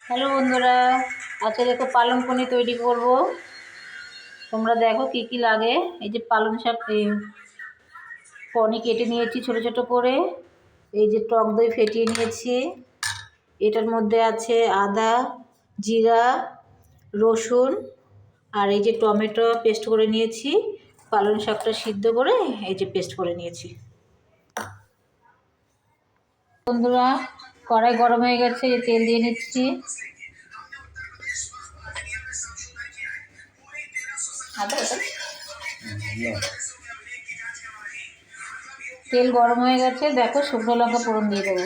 Hello বন্ধুরা, আজকে দেখো পালং পনির তৈরি করব। তোমরা দেখো কি কি লাগে। এই যে পালং শাক, পনির কেটে নিয়েছি ছোট ছোট করে। এই যে টক দই ফেটিয়ে নিয়েছি। এটার মধ্যে আছে আদা, জিরা, রসুন আর এই যে টমেটো পেস্ট করে নিয়েছি। পালং শাকটা সিদ্ধ করে এই যে পেস্ট করে নিয়েছি। বন্ধুরা, কড়াই গরম হয়ে গেছে, এই তেল দিয়ে নিচ্ছি। তেল গরম হয়ে গেছে, দেখো শুকনো লঙ্কা ফোড়ন দিয়ে দেবো।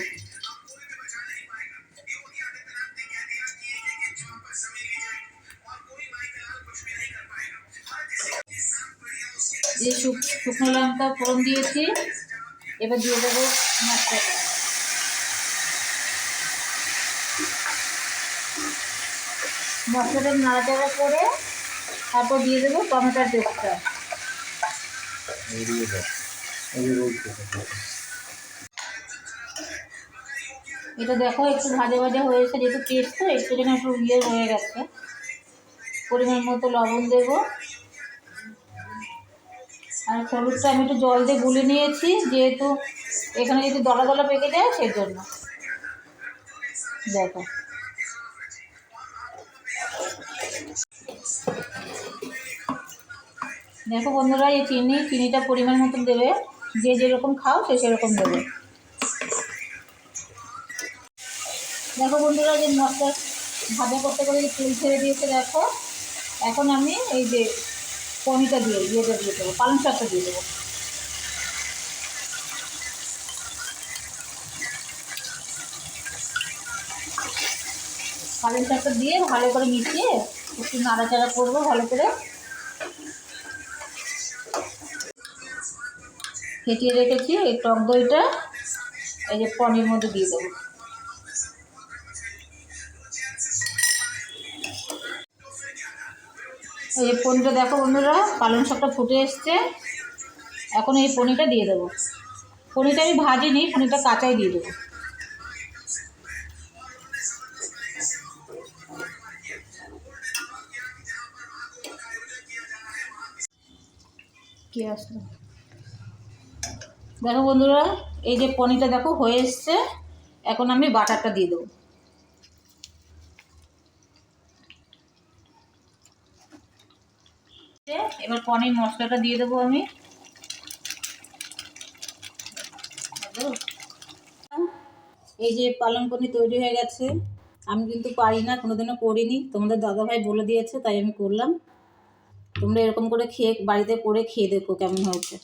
শুকনো লঙ্কা ফোড়ন দিয়েছি, এবার দিয়ে দেবো মশলাটা। মশলাটা নাড়াচাড়া করে তারপর দিয়ে দেবো টমেটোর পেস্টটা। এটা দেখো একটু ভাজা ভাজা হয়েছে, যেহেতু পেস্ট তো একটু যেন একটু হয়ে গেছে। পরিমাণ মতো লবণ দেবো। আর হলুদটা আমি একটু জল দিয়ে গুলে নিয়েছি, যেহেতু এখানে যদি দলা দলা পেকে যায় সেজন্য। দেখো দেখো বন্ধুরা, এই চিনিটা পরিমাণ মতন দেবে। যে যেরকম খাও সে সেরকম দেবে। দেখো বন্ধুরা, যে মশলা ভাজা করতে করে তেল ছেড়ে দিয়েছে দেখো। এখন আমি এই যে পনিরটা দিয়ে দেবো, পালং শাকটা দিয়ে দেবো। পালং শাকটা দিয়ে ভালো করে মিশিয়ে একটু নাড়াচাড়া করবো ভালো করে। ফেটিয়ে রেখেছি এই টক দইটা এই যে পনির মধ্যে দিয়ে দেবো। এই যে পনিরটা দেখো বন্ধুরা, পালং শাকটা ফুটে এসছে। এখন এই পনিরটা দিয়ে দেবো। পনিরটা আমি ভাজিনি, পনিরটা কাঁচাই দিয়ে দেবো। কি আসলো দেখো বন্ধুরা, এই যে পনিরটা দেখো হয়ে এসছে। এখন আমি বাটারটা দিয়ে দেবো। এবার পনির মশলাটা দিয়ে দেবো আমি। এই যে পালং পনির তৈরি হয়ে গেছে। আমি কিন্তু পারি না, কোনোদিনও করিনি, তোমাদের দাদাভাই বলে দিয়েছে তাই আমি করলাম। তোমরা এরকম করে বাড়িতে করে খেয়ে দেখো কেমন হয়েছে।